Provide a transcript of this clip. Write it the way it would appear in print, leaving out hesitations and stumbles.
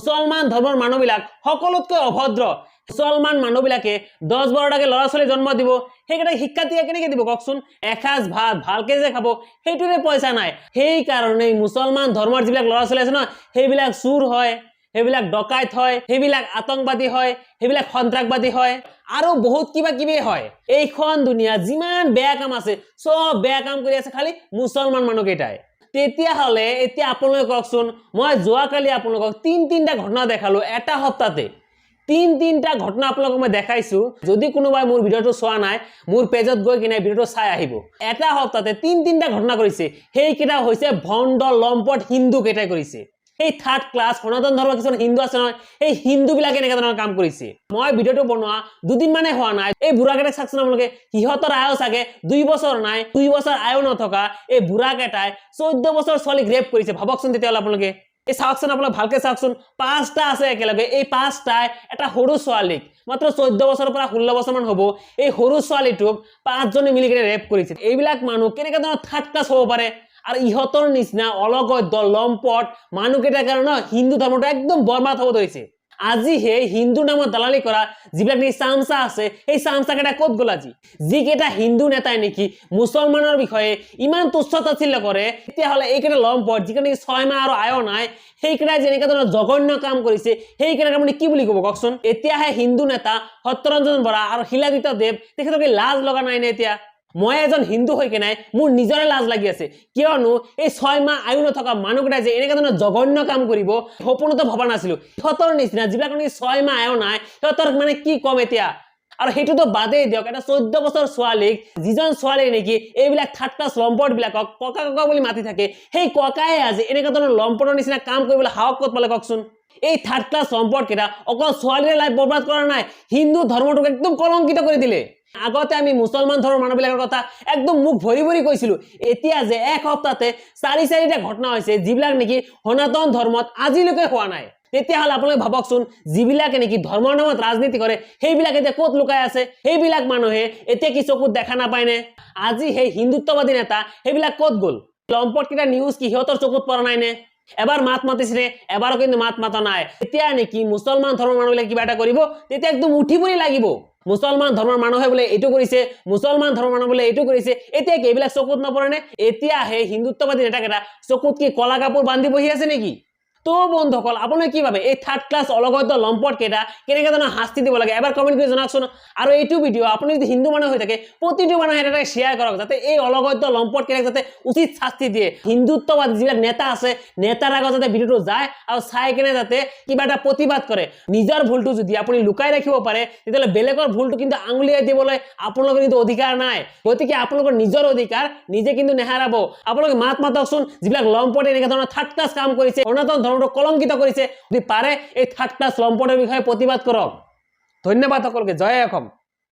মুছলমান ধৰ্মৰ মানুহবিলাক সকলোতকৈ অভদ্ৰ। মুছলমান মানুহবিলাকে 10-12টাকে ল'ৰা ছোৱালী জন্ম দিব, সেইকেইটা শিক্ষা দিয়ে কেনেকৈ দিব কওকচোন? এসাঁজ ভাত ভালকে যে খাব সেইটোৰে পইচা নাই। সেইকাৰণেই মুছলমান ধৰ্মৰ যিবিলাক ল'ৰা ছোৱালী আছে ন, সেইবিলাক চুৰ হয়, সেইবিলাক ডকাইত হয়, সেইবিলাক আতংকবাদী হয়, সেইবিলাক সন্ত্ৰাসবাদী হয়, আৰু বহুত কিবা কিবি হয়। এইখন দুনিয়াত যিমান বেয়া কাম আছে সব বেয়া কাম কৰি আছে খালি মুছলমান মানুহকেইটাই। তেতিয়াহ'লে এতিয়া আপোনালোকে কওকচোন, মই যোৱাকালি আপোনালোকক তিনিটা ঘটনা দেখালো এটা সপ্তাহতে। তিনিটা ঘটনা আপোনালোকক মই দেখাইছো। যদি কোনোবাই মোৰ ভিডিঅ'টো চোৱা নাই, মোৰ পেজত গৈ কিনে ভিডিঅ'টো চাই আহিব। এটা সপ্তাহতে তিনিটা ঘটনা কৰিছে, সেইকেইটা হৈছে ভণ্ড লম্পট হিন্দু কেইটাই কৰিছে। এই থাৰ্ড ক্লাছ সনাতন ধৰ্মৰ কিছুমান হিন্দু আছে নহয়, এই হিন্দু বিলাকে এনেকুৱা ধৰণৰ কাম কৰিছে। মই ভিডিঅ'টো বনোৱা দুদিন মানে হোৱা নাই। এই বুঢ়াকেইটাক চাওকচোন আপোনালোকে, সিহঁতৰ আয়ু চাগে 2 বছৰ নাই, 2 বছৰ আয়ু নথকা এই বুঢ়াকেইটাই 14 বছৰ ছোৱালীক ৰেপ কৰিছে। ভাবকচোন তেতিয়াহ'লে আপোনালোকে। এই চাওকচোন আপোনালোকে ভালকে চাওকচোন, 5টা আছে একেলগে। এই 5টাই এটা সৰু ছোৱালীক মাত্ৰ 14 বছৰৰ পৰা 16 বছৰ মান হ'ব, এই সৰু ছোৱালীটোক 5জনে মিলি কিনে ৰেপ কৰিছে। এইবিলাক মানুহ কেনেকুৱা ধৰণৰ থাৰ্ড ক্লাছ হ'ব পাৰে? আৰু ইহঁতৰ নিচিনা অলগদ্য লম্পট মানুহকেইটাৰ কাৰণে হিন্দু ধৰ্মটো একদম বৰবাদ হ'ব ধৰিছে। আজি সেই হিন্দু নামত দালালি কৰা যিবিলাক নেকি চামচা আছে, সেই চামচা কেইটা ক'ত গ'ল আজি? যিকেইটা হিন্দু নেতাই নেকি মুছলমানৰ বিষয়ে ইমান তুচ্ছ-তাচ্ছিল্য কৰে, তেতিয়াহ'লে এইকেইটা লম্পট যিকেইটা নেকি 6 মাহ আৰু আয়ু নাই, সেইকেইটাই যেনেকুৱা ধৰণৰ জঘন্য কাম কৰিছে, সেইকেইটাক আপুনি কি বুলি ক'ব কওকচোন? এতিয়াহে হিন্দু নেতা সত্যৰঞ্জন বৰা আৰু শিলাদিত্য দেৱ তেখেতক লাজ লগা নাই নে? এতিয়া মই এজন হিন্দু হৈ কেনে মোৰ নিজৰে লাজ লাগি আছে, কিয়নো এই 6 মাহ আয়ু নথকা মানুহকেইটাই যে এনেকুৱা ধৰণৰ জঘন্য কাম কৰিব সপোনতো ভবা নাছিলো। সিহঁতৰ নিচিনা যিবিলাক নেকি 6 মাহ আয়ু নাই, সিহঁতৰ মানে কি কম এতিয়া। আৰু সেইটোতো বাদেই দিয়ক, এটা 14 বছৰ ছোৱালীক, যিজন ছোৱালীয়ে নেকি এইবিলাক থাৰ্ড ক্লাছ লম্পট বিলাকক ককা ককা বুলি মাতি থাকে, সেই ককাই আজি এনেকুৱা ধৰণৰ লম্পটৰ নিচিনা কাম কৰিবলৈ সাহস ক'ত পালে কওকচোন? এই থাৰ্ড ক্লাছ লম্পট কেইটা অকল ছোৱালীৰে লাইফ বৰবাদ কৰা নাই, হিন্দু ধৰ্মটোক একদম কলংকিত কৰি দিলে। আগতে আমি মুছলমান ধৰ্মৰ মানুহবিলাকৰ কথা একদম মুখ ভৰি ভৰি কৈছিলো। এতিয়া যে এক সপ্তাহতে 4টা ঘটনা হৈছে যিবিলাক নেকি সনাতন ধৰ্মত আজিলৈকে হোৱা নাই। তেতিয়াহ'লে আপোনালোকে ভাবকচোন, যিবিলাকে নেকি ধৰ্মৰ নামত ৰাজনীতি কৰে সেইবিলাক এতিয়া ক'ত লুকাই আছে? সেইবিলাক মানুহে এতিয়া কি চকুত দেখা নাপায়নে? আজি সেই হিন্দুত্ববাদী নেতা সেইবিলাক ক'ত গ'ল? লম্পট কেইটা নিউজ কি সিহঁতৰ চকুত পৰা নাই নে? এবাৰ মাত মাতিছিলে, এবাৰো কিন্তু মাত মাতা নাই। এতিয়া নেকি মুছলমান ধৰ্মৰ মানুহবিলাক কিবা এটা কৰিব, তেতিয়া একদম উঠি পৰি লাগিব। মুছলমান ধৰ্মৰ মানুহে বোলে এইটো কৰিছে, মুছলমান ধৰ্মৰ মানুহ বোলে এইটো কৰিছে, এতিয়া কি এইবিলাক চকুত নপৰে নে? এতিয়া সেই হিন্দুত্ববাদী নেতাকেইটা চকুত কি কলা কাপোৰ বান্ধি বহি আছে নেকি? তো বন্ধুসকল, আপোনালোকে কি ভাবে এই থাৰ্ড ক্লাছ অলগদ্য লম্পট কেইটা কেনেকৈ ধৰণৰ শাস্তি দিব লাগে? এবাৰ কমেণ্ট কৰি জনাওকচোন। আৰু এইটো ভিডিঅ' আপুনি যদি হিন্দু মানুহ হৈ থাকে, প্ৰতিটো মানুহে এটা শ্বেয়াৰ কৰক, যাতে এই অলগদ্য লম্পট কেইটাক যাতে উচিত শাস্তি দিয়ে। হিন্দুত্ববাদী যিবিলাক নেতা আছে, নেতাৰ আগত যাতে ভিডিঅ'টো যায় আৰু চাই কিনে যাতে কিবা এটা প্ৰতিবাদ কৰে। নিজৰ ভুলটো যদি আপুনি লুকাই ৰাখিব পাৰে, তেতিয়াহ'লে বেলেগৰ ভুলটো কিন্তু আঙুলিয়াই দিবলৈ আপোনালোকৰ কিন্তু অধিকাৰ নাই। গতিকে আপোনালোকৰ নিজৰ অধিকাৰ নিজে কিন্তু নেহেৰাব। আপোনালোকে মাত মাতকচোন, যিবিলাক লম্পটে এনেকুৱা ধৰণৰ থাৰ্ড ক্লাছ কাম কৰিছে, সনাতন ধৰ্মটো কলংকিত কৰিছে, যদি পাৰে এই থাৰ্ড ক্লাছ লম্পটৰ বিষয়ে প্ৰতিবাদ কৰক। ধন্যবাদ সকলোকে। জয় অসম।